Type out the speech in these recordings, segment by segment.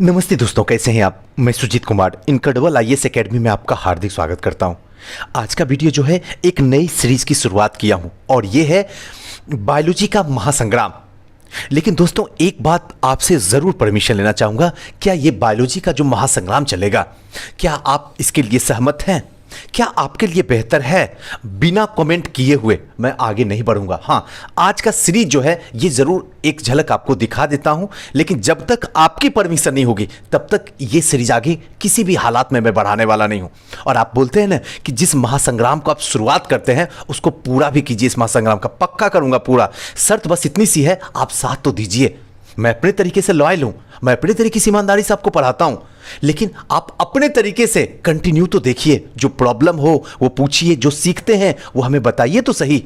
नमस्ते दोस्तों, कैसे हैं आप। मैं Sujeet Kumar incredible IAS academy में आपका हार्दिक स्वागत करता हूं। आज का वीडियो जो है एक नई सीरीज की शुरुआत किया हूं और ये है बायोलॉजी का महासंग्राम। लेकिन दोस्तों एक बात आपसे ज़रूर परमिशन लेना चाहूँगा, क्या ये बायोलॉजी का जो महासंग्राम चलेगा, क्या आप इसके लिए सहमत हैं? क्या आपके लिए बेहतर है? बिना कमेंट किए हुए मैं आगे नहीं बढ़ूंगा। हाँ, आज का सीरीज जो है ये ज़रूर एक झलक आपको दिखा देता हूं, लेकिन जब तक आपकी परमिशन नहीं होगी तब तक ये सीरीज आगे किसी भी हालात में मैं बढ़ाने वाला नहीं हूं। और आप बोलते हैं ना कि जिस महासंग्राम को आप शुरुआत करते हैं उसको पूरा भी कीजिए। इस महासंग्राम का पक्का करूंगा पूरा। शर्त बस इतनी सी है, आप साथ तो दीजिए। मैं अपने तरीके से लॉयल हूं, मैं अपने तरीके से ईमानदारी से आपको पढ़ाता हूं, लेकिन आप अपने तरीके से कंटिन्यू तो देखिए। जो प्रॉब्लम हो वो पूछिए, जो सीखते हैं वो हमें बताइए तो सही।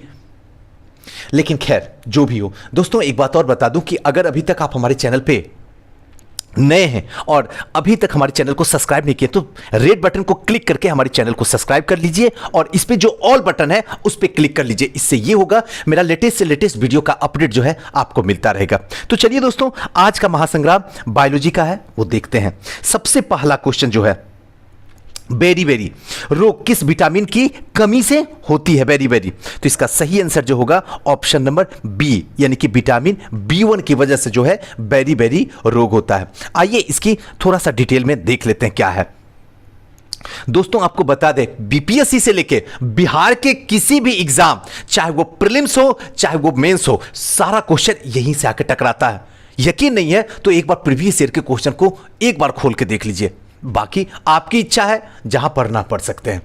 लेकिन खैर जो भी हो दोस्तों, एक बात और बता दूं कि अगर अभी तक आप हमारे चैनल पे नए हैं और अभी तक हमारे चैनल को सब्सक्राइब नहीं किया तो रेड बटन को क्लिक करके हमारे चैनल को सब्सक्राइब कर लीजिए और इस पे जो ऑल बटन है उस पे क्लिक कर लीजिए। इससे ये होगा मेरा लेटेस्ट से लेटेस्ट वीडियो का अपडेट जो है आपको मिलता रहेगा। तो चलिए दोस्तों, आज का महासंग्राम बायोलॉजी का है, वो देखते हैं। सबसे पहला क्वेश्चन जो है, बेरी रोग किस विटामिन की कमी से होती है? बेरी तो इसका सही आंसर जो होगा ऑप्शन नंबर बी, यानी कि विटामिन B1 की वजह से जो है बेरी रोग होता है। आइए इसकी थोड़ा सा डिटेल में देख लेते हैं क्या है। दोस्तों आपको बता दें, बीपीएससी से लेके बिहार के किसी भी एग्जाम, चाहे वो प्रीलिम्स हो चाहे वो मेंस हो, सारा क्वेश्चन यहीं से आके टकराता है। यकीन नहीं है तो एक बार प्रीवियस ईयर के क्वेश्चन को एक बार खोल के देख लीजिए, बाकी आपकी इच्छा है जहां पढ़ना पढ़ सकते हैं।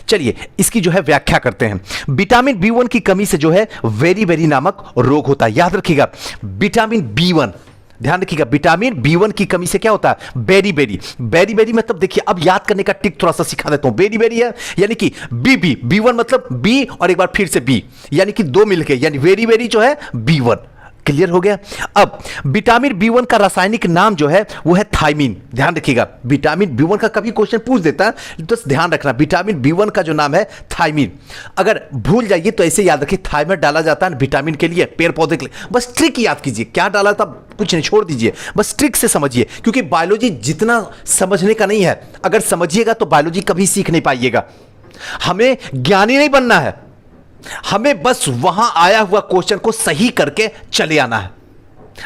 चलिए इसकी जो है व्याख्या करते हैं। विटामिन B1 की कमी से जो है वेरी नामक रोग होता है। याद रखिएगा विटामिन B1, ध्यान रखिएगा विटामिन B1 की कमी से क्या होता है? बेरी मतलब देखिए, अब याद करने का ट्रिक थोड़ा सा सिखा देता हूं। बेरी है यानी कि B1 मतलब B और एक बार फिर से B, यानी कि दो मिलके, यानी वेरी जो है B1। क्लियर हो गया। अब विटामिन B1 का रासायनिक नाम जो है वो है थायमीन। ध्यान रखिएगा, विटामिन B1 का कभी क्वेश्चन पूछ देता है तो ध्यान रखना, विटामिन B1 का जो नाम है थायमीन। अगर भूल जाइए तो ऐसे याद रखिए, थायमाइड डाला जाता है विटामिन के लिए, पेड़ पौधे के लिए। बस ट्रिक याद कीजिए, क्या डाला था कुछ नहीं, छोड़ दीजिए, बस ट्रिक से समझिए। क्योंकि बायोलॉजी जितना समझने का नहीं है, अगर समझिएगा तो बायोलॉजी कभी सीख नहीं पाइएगा। हमें ज्ञानी नहीं बनना है, हमें बस वहां आया हुआ क्वेश्चन को सही करके चले आना है।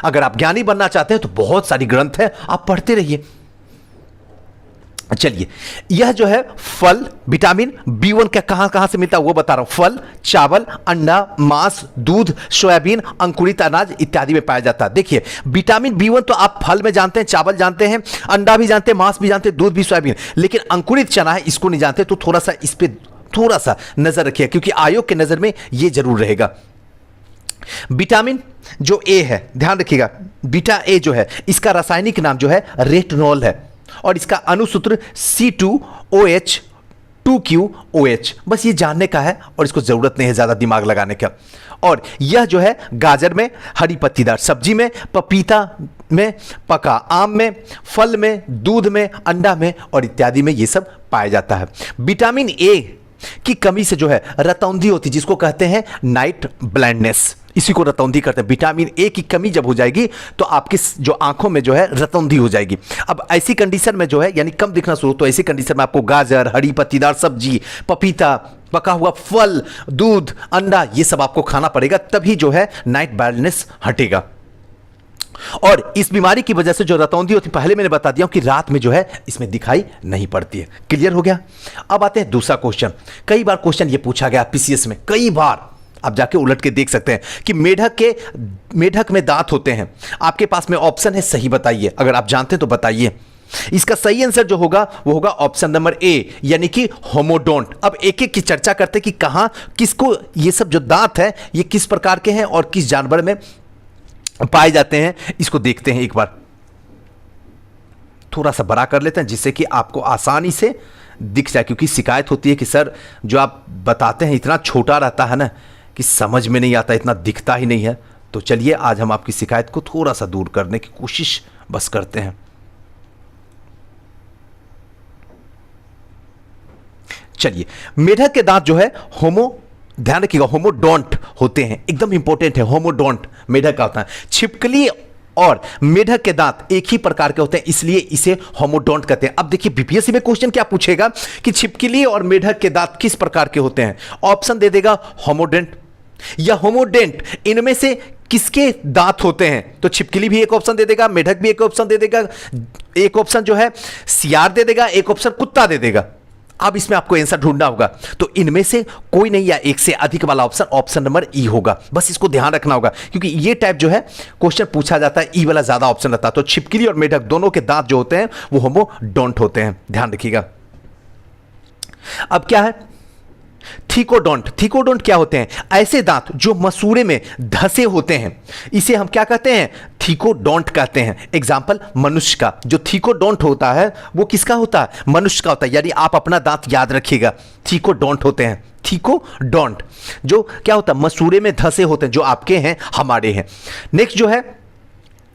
अगर आप ज्ञानी बनना चाहते हैं तो बहुत सारी ग्रंथ है, आप पढ़ते रहिए। चलिए, यह जो है फल विटामिन B1 का कहां से मिलता है वो बता रहा हूं। फल, चावल, अंडा, मांस, दूध, सोयाबीन, अंकुरित अनाज इत्यादि में पाया जाता है। देखिए विटामिन B1 तो आप फल में जानते हैं, चावल जानते हैं, अंडा भी जानते हैं, मांस भी जानते हैं, दूध भी, सोयाबीन, लेकिन अंकुरित चना है इसको नहीं जानते। तो थोड़ा सा इस पे थोड़ा सा नजर रखिए, क्योंकि आयोग के नजर में यह जरूर रहेगा। विटामिन जो ए है, ध्यान रखिएगा, बीटा ए जो है इसका रासायनिक नाम जो है रेटिनॉल है और इसका अणुसूत्र C2OH 2QOH। बस ये जानने का है और इसको जरूरत नहीं है ज्यादा दिमाग लगाने का। और यह जो है गाजर में, हरी पत्तीदार सब्जी में, पपीता में, पका आम में, फल में, दूध में, अंडा में और इत्यादि में ये सब पाया जाता है। विटामिन ए की कमी से जो है रतौंधी होती है, जिसको कहते हैं नाइट ब्लाइंडनेस, इसी को रतौंधी करते हैं। विटामिन ए की कमी जब हो जाएगी तो आपकी जो आंखों में जो है रतौंधी हो जाएगी। अब ऐसी कंडीशन में जो है, यानी कम दिखना शुरू, तो ऐसी कंडीशन में आपको गाजर, हरी पत्तीदार सब्जी, पपीता, पका हुआ फल, दूध, अंडा ये सब आपको खाना पड़ेगा, तभी जो है नाइट ब्लाइंडनेस हटेगा। और इस बीमारी की वजह से जो रतौंधी होती, पहले मैंने बता दिया कि रात में जो है इसमें दिखाई नहीं पड़ती है। क्लियर हो गया। अब आते हैं दूसरा क्वेश्चन। कई बार क्वेश्चन ये पूछा गया पीसीएस में, कई बार आप जाके उलट के देख सकते हैं कि मेढक में दांत होते हैं। आपके पास में ऑप्शन है, सही बताइए, अगर आप जानते हैं तो बताइए। इसका सही आंसर जो होगा वो होगा ऑप्शन नंबर ए, यानी कि होमोडोंट। अब एक एक की चर्चा करते हैं कि कहां किसको ये सब जो दांत है ये किस प्रकार के हैं और किस जानवर में पाए जाते हैं, इसको देखते हैं एक बार। थोड़ा सा बड़ा कर लेते हैं जिससे कि आपको आसानी से दिख जाए, क्योंकि शिकायत होती है कि सर जो आप बताते हैं इतना छोटा रहता है ना कि समझ में नहीं आता, इतना दिखता ही नहीं है। तो चलिए आज हम आपकी शिकायत को थोड़ा सा दूर करने की कोशिश बस करते हैं। चलिए, मेढक के दांत जो है ध्यान रखिएगा होमोडोंट होते हैं, एकदम इंपॉर्टेंट है। होमोडोंट मेढक का होता है। छिपकली और मेढक के दांत एक ही प्रकार के होते हैं, इसलिए इसे होमोडोंट कहते हैं। अब देखिए बीपीएससी में क्वेश्चन क्या पूछेगा कि छिपकली और मेढक के दांत किस प्रकार के होते हैं। ऑप्शन दे देगा होमोडेंट या होमोडेंट, इनमें से किसके दांत होते हैं। तो छिपकली भी एक ऑप्शन दे देगा, मेढक भी एक ऑप्शन दे देगा, एक ऑप्शन जो है सियार दे देगा, एक ऑप्शन कुत्ता दे देगा। अब इसमें आपको आंसर ढूंढना होगा, तो इनमें से कोई नहीं या एक से अधिक वाला ऑप्शन ऑप्शन नंबर ई होगा। बस इसको ध्यान रखना होगा, क्योंकि ये टाइप जो है क्वेश्चन पूछा जाता है ई वाला ज्यादा ऑप्शन रहता है। तो छिपकली और मेढक दोनों के दांत जो होते हैं वो होमोडोंट होते हैं, ध्यान रखिएगा। अब क्या है थीकोडोंट। थीकोडोंट क्या होते हैं? ऐसे दांत जो मसूड़े में धसे होते हैं, इसे हम क्या कहते हैं? थीकोडोंट कहते हैं। एग्जाम्पल मनुष्य का जो थीकोडोंट होता है वो किसका होता है? मनुष्य का होता है। यानी आप अपना दांत याद रखिएगा, थीकोडोंट होते हैं। थीकोडोंट जो क्या होता है? मसूड़े में धसे होते हैं, जो आपके हैं हमारे हैं। नेक्स्ट जो है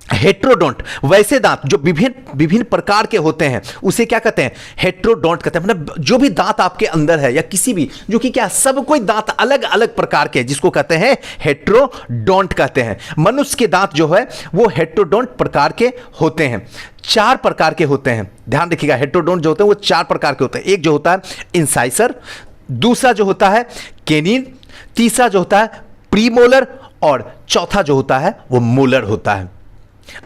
हेट्रोडोंट, वैसे दांत जो विभिन्न प्रकार के होते हैं उसे क्या कहते हैं? हेट्रोडोंट कहते हैं। मतलब जो भी दांत आपके अंदर है या किसी भी जो कि क्या सब कोई दांत अलग अलग प्रकार के, जिसको कहते हैं हेट्रोडोंट कहते हैं। मनुष्य के दांत जो है वो हेट्रोडोंट प्रकार के होते हैं। 4 प्रकार के होते हैं, ध्यान रखिएगा। हेट्रोडोंट जो होते हैं वो 4 प्रकार के होते हैं। एक जो होता है इंसाइसर, दूसरा जो होता है केनिन, तीसरा जो होता है प्रीमोलर और चौथा जो होता है वो मोलर होता है।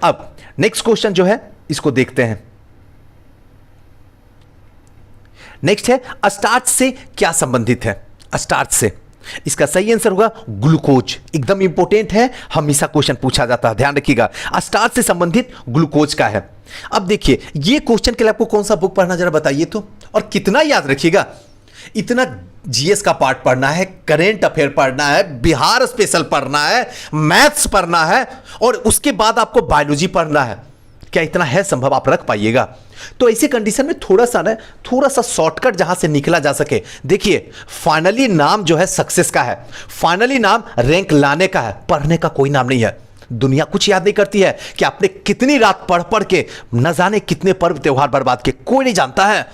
अब नेक्स्ट क्वेश्चन जो है इसको देखते हैं। नेक्स्ट है स्टार्च से क्या संबंधित है? स्टार्च से इसका सही आंसर होगा ग्लूकोज। एकदम इंपॉर्टेंट है, हमेशा क्वेश्चन पूछा जाता है, ध्यान रखिएगा। स्टार्च से संबंधित ग्लूकोज का है। अब देखिए ये क्वेश्चन के लिए आपको कौन सा बुक पढ़ना जरा बताइए तो, और कितना याद रखिएगा। इतना जीएस का पार्ट पढ़ना है, करेंट अफेयर पढ़ना है, बिहार स्पेशल पढ़ना है, मैथ्स पढ़ना है और उसके बाद आपको बायोलॉजी पढ़ना है। क्या इतना है संभव आप रख पाइएगा? तो ऐसे कंडीशन में थोड़ा सा शॉर्टकट जहां से निकला जा सके। देखिए फाइनली नाम जो है सक्सेस का है, फाइनली नाम रैंक लाने का है, पढ़ने का कोई नाम नहीं है। दुनिया कुछ याद नहीं करती है कि आपने कितनी रात पढ़ पढ़ के न जाने कितने पर्व त्योहार बर्बाद किए, कोई नहीं जानता है।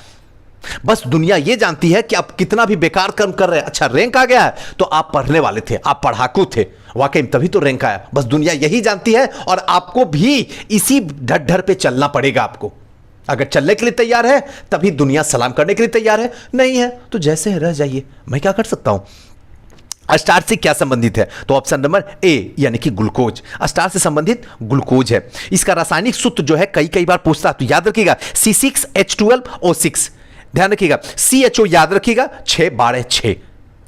बस दुनिया ये जानती है कि आप कितना भी बेकार कर्म कर रहे हैं, अच्छा रैंक आ गया है तो आप पढ़ने वाले थे, आप पढ़ाकू थे, वाकई में तभी तो रैंक आया। बस दुनिया यही जानती है और आपको भी इसी ढड्ढर पे चलना पड़ेगा। आपको अगर चलने के लिए तैयार है तभी दुनिया सलाम करने के लिए तैयार है, नहीं है तो जैसे है रह जाइए, मैं क्या कर सकता हूं। स्टार्च से क्या संबंधित है? तो ऑप्शन नंबर ए यानी कि ग्लूकोज। स्टार्च से संबंधित ग्लूकोज है। इसका रासायनिक सूत्र जो है कई बार पूछता है, तो याद रखिएगा C6H12O6, ध्यान रखिएगा। CHO याद रखिएगा 6 12 6,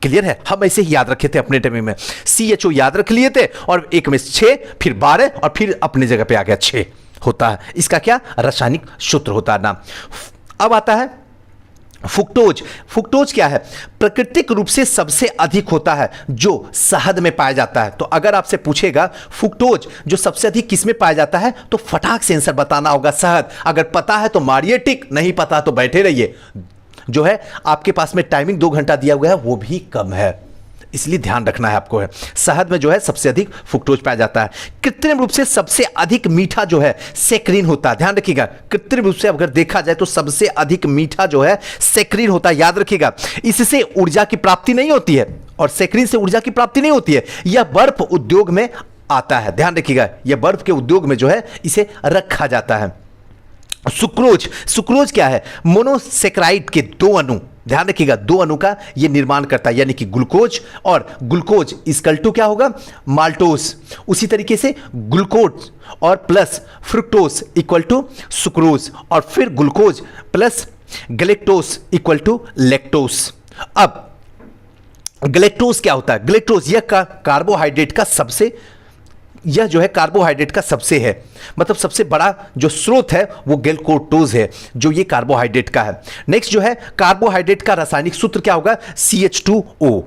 क्लियर है। हम ऐसे ही याद रखे थे अपने टाइम में, CHO याद रख लिए थे और एक में 6 फिर 12 और फिर अपनी जगह पे आ गया 6 होता है। इसका क्या रासायनिक सूत्र होता है नाम। अब आता है फ्रुक्टोज। फ्रुक्टोज क्या है? प्राकृतिक रूप से सबसे अधिक होता है जो शहद में पाया जाता है। तो अगर आपसे पूछेगा फ्रुक्टोज जो सबसे अधिक किस में पाया जाता है, तो फटाक से आंसर बताना होगा शहद। अगर पता है तो मारिए टिक, नहीं पता तो बैठे रहिए। जो है आपके पास में टाइमिंग 2 घंटा दिया हुआ है वो भी कम है, इसलिए ध्यान रखना है आपको। है शहद में जो है सबसे अधिक फ्रुक्टोज पाया जाता है। कृत्रिम रूप से सबसे अधिक मीठा जो है सेक्रिन होता है, ध्यान रखिएगा। कृत्रिम रूप से अगर देखा जाए तो सबसे अधिक मीठा जो है सेक्रिन होता है, याद रखिएगा। इससे ऊर्जा की प्राप्ति नहीं होती है और सेक्रिन से ऊर्जा की प्राप्ति नहीं होती है। यह बर्फ उद्योग में आता है, ध्यान रखिएगा। यह बर्फ के उद्योग में जो है इसे रखा जाता है। सुक्रोज। सुक्रोज क्या है? मोनोसेक्राइड के 2 अणु, ध्यान रखिएगा 2 अणु का ये निर्माण करता है, यानी कि ग्लूकोज और ग्लूकोज इक्वल टू क्या होगा? माल्टोज। उसी तरीके से ग्लूकोज और plus fructose equal to sucrose और फिर glucose plus galactose equal to lactose. अब गलेक्टोज क्या होता है? गलेक्टोज यह कार्बोहाइड्रेट का सबसे, यह जो है कार्बोहाइड्रेट का सबसे है, मतलब सबसे बड़ा जो स्रोत है वो गैल्कोटोज है जो ये कार्बोहाइड्रेट का है। नेक्स्ट जो है कार्बोहाइड्रेट का रासायनिक सूत्र क्या होगा? CH2O।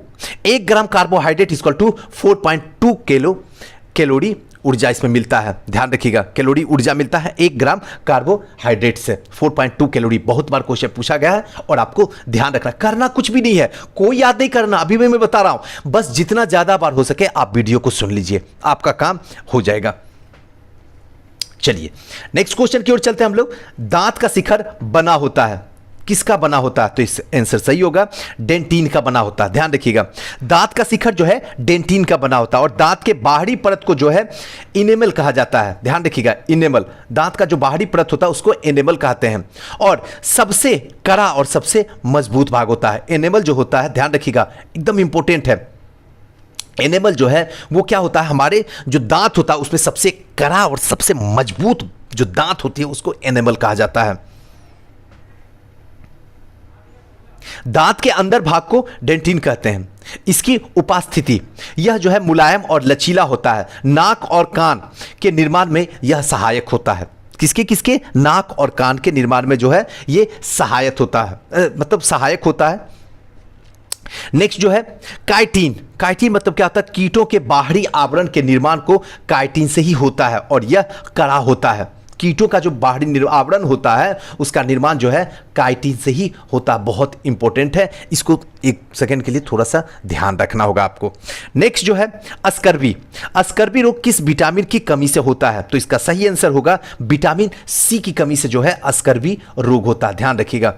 1 ग्राम कार्बोहाइड्रेट इक्वल टू 4.2 कैलोरी ऊर्जा इसमें मिलता है, ध्यान रखिएगा। कैलोरी ऊर्जा मिलता है 1 ग्राम कार्बोहाइड्रेट से, 4.2 कैलोरी। बहुत बार क्वेश्चन पूछा गया है और आपको ध्यान रखना, करना कुछ भी नहीं है, कोई याद नहीं करना। अभी मैं बता रहा हूं, बस जितना ज्यादा बार हो सके आप वीडियो को सुन लीजिए, आपका काम हो जाएगा। चलिए नेक्स्ट क्वेश्चन की ओर चलते हैं हम लोग। दांत का शिखर बना होता है, किसका बना होता है? तो इस आंसर सही होगा, डेंटिन का बना होता है। ध्यान रखिएगा, दांत का शिखर जो है डेंटिन का बना होता है और दांत के बाहरी परत को जो है इनेमल कहा जाता है। ध्यान रखिएगा, इनेमल, दांत का जो बाहरी परत होता है उसको इनेमल कहते हैं। और सबसे कड़ा और सबसे मजबूत भाग होता है इनेमल जो होता है। ध्यान रखिएगा, एकदम इंपॉर्टेंट है। एनेमल जो है वो क्या होता है, हमारे जो दांत होता है उसमें सबसे कड़ा और सबसे मजबूत जो दांत होती है उसको एनेमल कहा जाता है। दांत के अंदर भाग को डेंटिन कहते हैं। इसकी उपस्थिति, यह जो है मुलायम और लचीला होता है। नाक और कान के निर्माण में यह सहायक होता है। किसके किसके? नाक और कान के निर्माण में जो है ये सहायक होता है, मतलब सहायक होता है। नेक्स्ट जो है काइटिन। काइटिन मतलब क्या होता है? कीटों के बाहरी आवरण के निर्माण को काइटिन से ही होता है और यह कड़ा होता है। कीटों का जो बाहरी आवरण होता है उसका निर्माण जो है काइटिन से ही होता है। बहुत इंपॉर्टेंट है, इसको एक सेकंड के लिए थोड़ा सा ध्यान रखना होगा आपको। नेक्स्ट जो है अस्कर्वी। अस्कर्वी रोग किस विटामिन की कमी से होता है? तो इसका सही आंसर होगा विटामिन सी की कमी से जो है अस्कर्वी रोग होता है। ध्यान रखिएगा,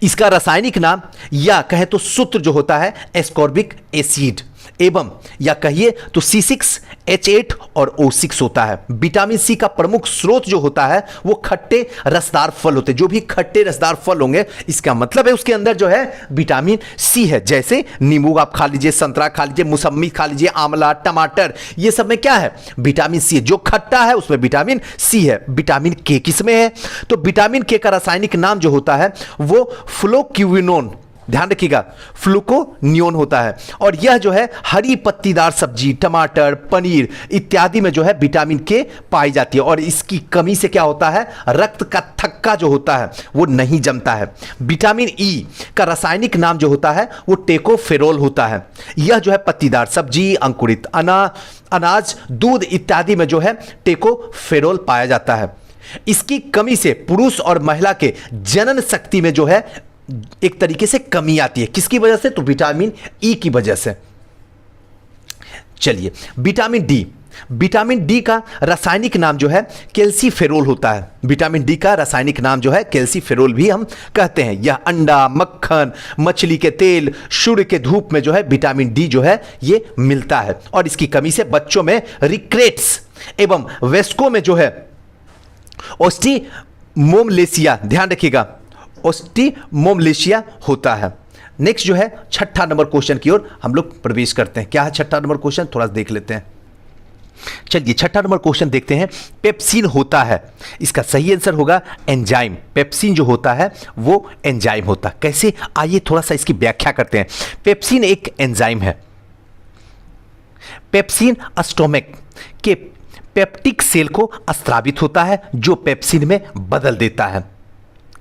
इसका रासायनिक नाम या कहे तो सूत्र जो होता है एस्कॉर्बिक एसिड एवं या कहिए तो C6H8 और O6 होता है। विटामिन सी का प्रमुख स्रोत जो होता है वो खट्टे रसदार फल होते हैं। जो भी खट्टे रसदार फल होंगे इसका मतलब है उसके अंदर जो है विटामिन सी है। जैसे नींबू आप खा लीजिए, संतरा खा लीजिए, मौसम्मी खा लीजिए, आंवला, टमाटर, ये सब में क्या है? विटामिन सी है। जो खट्टा है उसमें विटामिन सी है। विटामिन के किसमें है? तो विटामिन के का रासायनिक नाम जो होता है वो फ्लोक्विनोन, ध्यान रखिएगा, फ्लूकोनियोन होता है। और यह जो है हरी पत्तीदार सब्जी, टमाटर, पनीर इत्यादि में जो है विटामिन के पाई जाती है। और इसकी कमी से क्या होता है? रक्त का थक्का जो होता है वो नहीं जमता है। विटामिन ई का रासायनिक नाम जो होता है वो टेकोफेरोल होता है। यह जो है पत्तीदार सब्जी, अंकुरित अनाज, दूध इत्यादि में जो है टेकोफेरोल पाया जाता है। इसकी कमी से पुरुष और महिला के जनन शक्ति में जो है एक तरीके से कमी आती है। किसकी वजह से? तो विटामिन ई की वजह से। चलिए, विटामिन डी। विटामिन डी का रासायनिक नाम जो है कैल्सीफेरोल होता है। विटामिन डी का रासायनिक नाम जो है कैल्सीफेरोल भी हम कहते हैं। यह अंडा, मक्खन, मछली के तेल, सूर्य के धूप में जो है विटामिन डी जो है ये मिलता है। और इसकी कमी से बच्चों में रिक्रेट्स एवं वयस्कों में जो है ओस्टिमोमलेशिया, ध्यान रखिएगा, ओस्टिमोमलेशिया होता है। नेक्स्ट जो है छठा नंबर क्वेश्चन की ओर हम लोग प्रवेश करते हैं। क्या है छठा नंबर क्वेश्चन? थोड़ा देख लेते हैं। चलिए, छठा नंबर क्वेश्चन देखते हैं। पेप्सिन होता है, इसका सही आंसर होगा एंजाइम। पेप्सिन जो होता है वो एंजाइम होता है। कैसे? आइए थोड़ा सा इसकी व्याख्या करते हैं। पेप्सिन एक एंजाइम है। पेप्सिन स्टोमक के पेप्टिक सेल को स्रावित होता है जो पेप्सिन में बदल देता है।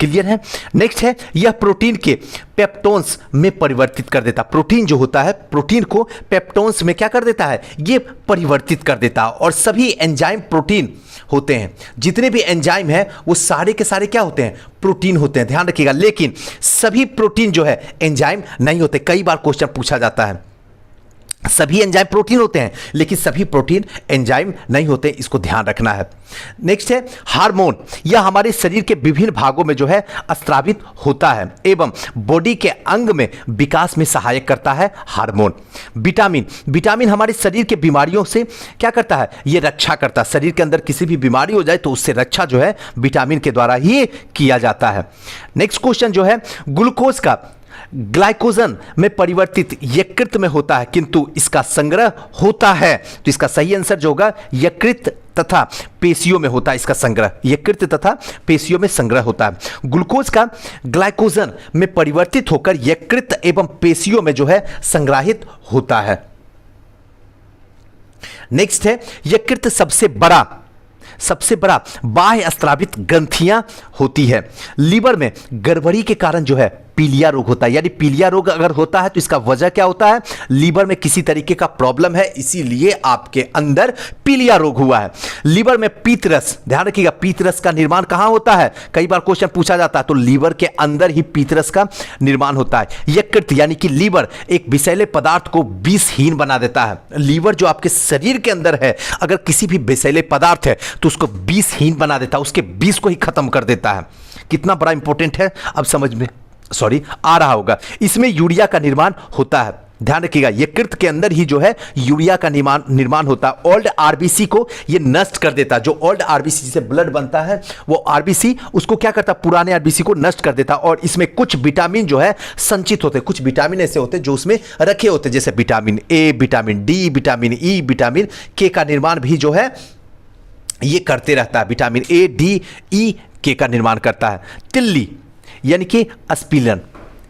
क्लियर है? नेक्स्ट है, यह प्रोटीन के पेप्टोन्स में परिवर्तित कर देता। प्रोटीन जो होता है, प्रोटीन को पेप्टोन्स में क्या कर देता है? ये परिवर्तित कर देता है। और सभी एंजाइम प्रोटीन होते हैं। जितने भी एंजाइम हैं वो सारे के सारे क्या होते हैं? प्रोटीन होते हैं। ध्यान रखिएगा, लेकिन सभी प्रोटीन जो है एंजाइम नहीं होते। कई बार क्वेश्चन पूछा जाता है, सभी एंजाइम प्रोटीन होते हैं लेकिन सभी प्रोटीन एंजाइम नहीं होते, इसको ध्यान रखना है। नेक्स्ट है हार्मोन। यह हमारे शरीर के विभिन्न भागों में जो है स्रावित होता है एवं बॉडी के अंग में विकास में सहायक करता है हार्मोन। विटामिन। विटामिन हमारे शरीर के बीमारियों से क्या करता है? ये रक्षा करता है। शरीर के अंदर किसी भी बीमारी हो जाए तो उससे रक्षा जो है विटामिन के द्वारा ही किया जाता है। नेक्स्ट क्वेश्चन जो है, ग्लूकोज का ग्लाइकोजन में परिवर्तित यकृत में होता है किंतु इसका संग्रह होता है। तो इसका सही आंसर जो होगा यकृत तथा पेशियों में होता है। इसका संग्रह यकृत तथा पेशियों में संग्रह होता है। ग्लूकोज का ग्लाइकोजन में परिवर्तित होकर यकृत एवं पेशियों में जो है संग्रहित होता है। नेक्स्ट है, यकृत सबसे बड़ा बाह्य स्रावित ग्रंथियां होती है। लीवर में गड़बड़ी के कारण जो है पीलिया रोग होता है। यानी पीलिया रोग अगर होता है तो इसका वजह क्या होता है? लीवर में किसी तरीके का प्रॉब्लम है, इसीलिए आपके अंदर पीलिया रोग हुआ है। लीवर में पीतरस, ध्यान रखिएगा, पीतरस का निर्माण कहां होता है? कई बार क्वेश्चन पूछा जाता है, तो लीवर के अंदर ही पीतरस का निर्माण होता है। यकृत यानी कि लीवर एक विषैले पदार्थ को विषहीन बना देता है। लीवर जो आपके शरीर के अंदर है, अगर किसी भी विषैले पदार्थ है तो उसको विषहीन बना देता है, उसके विष को ही खत्म कर देता है। कितना बड़ा इंपॉर्टेंट है अब समझ में आ रहा होगा। इसमें यूरिया का निर्माण होता है, ध्यान रखिएगा, यकृत के अंदर ही जो है यूरिया का निर्माण होता है। ओल्ड आरबीसी को ये नष्ट कर देता है। जो ओल्ड आरबीसी जिसे ब्लड बनता है वो आरबीसी उसको क्या करता है, पुराने आरबीसी को नष्ट कर देता है। और इसमें कुछ विटामिन जो है संचित होते हैं, कुछ विटामिन ऐसे होते हैं जो उसमें रखे होते हैं, जैसे vitamin A, vitamin D, vitamin E, vitamin के का निर्माण भी जो है ये करते रहता है। विटामिन ए, डी, ई, के का निर्माण करता है। तिल्ली यानी कि अस्पिलन,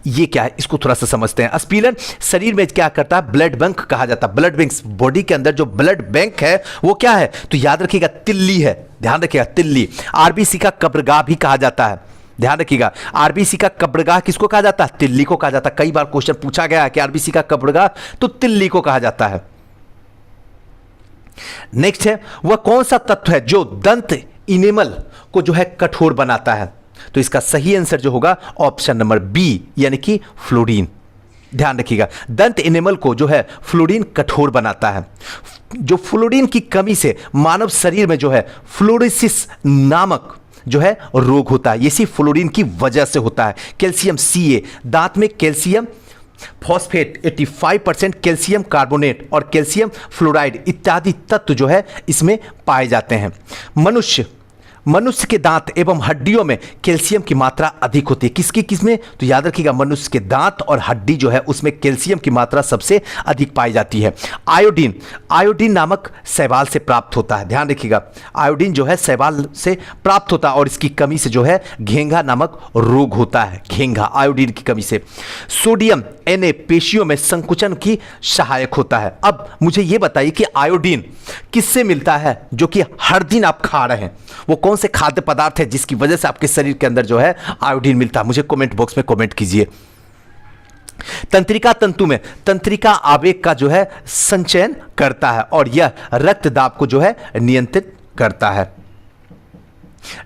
ये क्या है इसको थोड़ा सा समझते हैं। अस्पिलन शरीर में क्या करता है, ब्लड बैंक कहा जाता है। ब्लड बैंक, बॉडी के अंदर जो ब्लड बैंक है वो क्या है, तो याद रखिएगा तिल्ली है, ध्यान रखिएगा तिल्ली। आरबीसी का कब्रगाह भी कहा जाता है, ध्यान रखिएगा। आरबीसी का कब्रगाह किसको कहा जाता है, तिल्ली को कहा जाता है। कई बार क्वेश्चन पूछा गया है कि आरबीसी का कब्रगाह, तो तिल्ली को कहा जाता है। नेक्स्ट है, वह कौन सा तत्व है जो दंत इनेमल को जो है कठोर बनाता है, तो इसका सही आंसर जो होगा ऑप्शन नंबर बी, यानी कि फ्लोरीन। ध्यान रखिएगा, दंत एनिमल को जो है फ्लोरीन कठोर बनाता है। जो फ्लोरीन की कमी से मानव शरीर में जो है फ्लोरोसिस नामक जो है रोग होता है, ये सिर्फ फ्लोरीन की वजह से होता है। कैल्शियम Ca, दांत में कैल्शियम फॉस्फेट 85%, कैल्शियम कार्बोनेट और कैल्शियम फ्लोराइड इत्यादि तत्व जो है इसमें पाए जाते हैं। मनुष्य के दांत एवं हड्डियों में कैल्शियम की मात्रा अधिक होती है। किसमें, तो याद रखिएगा मनुष्य के दांत और हड्डी जो है उसमें कैल्शियम की मात्रा सबसे अधिक पाई जाती है। आयोडीन नामक शैवाल से प्राप्त होता है, ध्यान रखिएगा, आयोडीन जो है शैवाल से प्राप्त होता है और इसकी कमी से जो है घेंघा नामक रोग होता है, घेंघा आयोडीन की कमी से। सोडियम Na पेशियों में संकुचन की सहायक होता है। अब मुझे यह बताइए कि आयोडीन किससे मिलता है, जो कि हर दिन आप खा रहे हैं, वो कौन से खाद्य पदार्थ है जिसकी वजह से आपके शरीर के अंदर जो है आयोडीन मिलता है, मुझे कमेंट बॉक्स में कमेंट कीजिए। तंत्रिका तंतु में तंत्रिका आवेग का जो है संचयन करता है और यह रक्तदाब को जो है नियंत्रित करता है।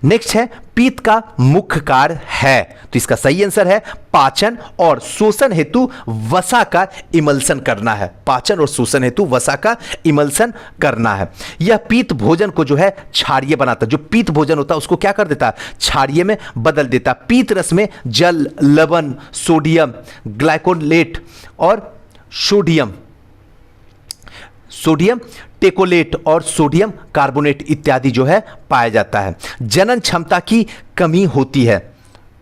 नेक्स्ट है, पीत का मुख्य कार्य है, तो इसका सही आंसर है पाचन और शोषण हेतु वसा का इमल्सन करना है। पाचन और शोषण हेतु वसा का इमल्सन करना है। यह पीत भोजन को जो है क्षारीय बनाता है। जो पीत भोजन होता है उसको क्या कर देता है, क्षारीय में बदल देता है। पीत रस में जल, लवण, सोडियम ग्लाइकोलेट और सोडियम टेकोलेट और सोडियम कार्बोनेट इत्यादि जो है पाया जाता है। जनन क्षमता की कमी होती है,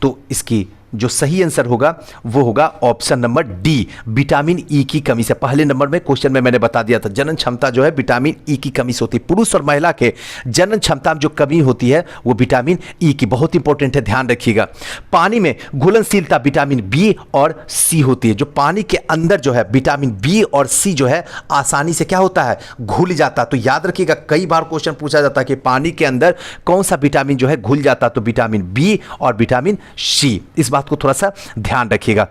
तो इसकी जो सही आंसर होगा वो होगा option number D, vitamin E की कमी से। पहले नंबर में क्वेश्चन में मैंने बता दिया था, जनन क्षमता जो है विटामिन ई की कमी से होती है। पुरुष और महिला के जनन क्षमता में जो कमी होती है वो विटामिन ई की, बहुत इंपॉर्टेंट है, ध्यान रखिएगा। पानी में घुलनशीलता विटामिन बी और सी होती है। जो पानी के अंदर जो है विटामिन बी और सी जो है आसानी से क्या होता है, घुल जाता है। तो याद रखिएगा, कई बार क्वेश्चन पूछा जाता है कि पानी के अंदर कौन सा विटामिन जो है घुल जाता है, तो विटामिन बी और विटामिन सी, इस बात को थोड़ा सा ध्यान रखिएगा।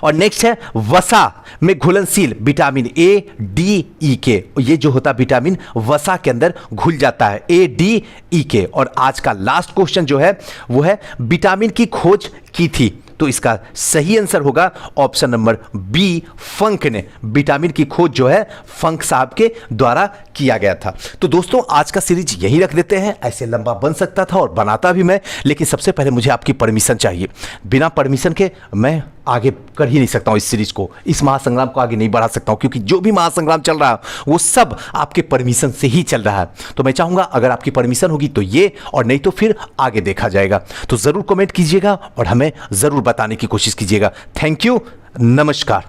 और नेक्स्ट है, वसा में घुलनशील विटामिन ए, डी, ई के, ये जो होता है विटामिन वसा के अंदर घुल जाता है, ए, डी, ई के। और आज का लास्ट क्वेश्चन जो है वो है, विटामिन की खोज की थी, तो इसका सही आंसर होगा ऑप्शन नंबर बी, फंक ने विटामिन की खोज जो है फंक साहब के द्वारा किया गया था। तो दोस्तों आज का सीरीज यही रख देते हैं, ऐसे लंबा बन सकता था और बनाता भी मैं, लेकिन सबसे पहले मुझे आपकी परमिशन चाहिए। बिना परमिशन के मैं आगे कर ही नहीं सकता हूं इस सीरीज को, इस महासंग्राम को आगे नहीं बढ़ा सकता हूं, क्योंकि जो भी महासंग्राम चल रहा है वो सब आपके परमिशन से ही चल रहा है। तो मैं चाहूंगा अगर आपकी परमिशन होगी तो ये, और नहीं तो फिर आगे देखा जाएगा। तो जरूर कमेंट कीजिएगा और हमें जरूर बताने की कोशिश कीजिएगा। थैंक यू, नमस्कार।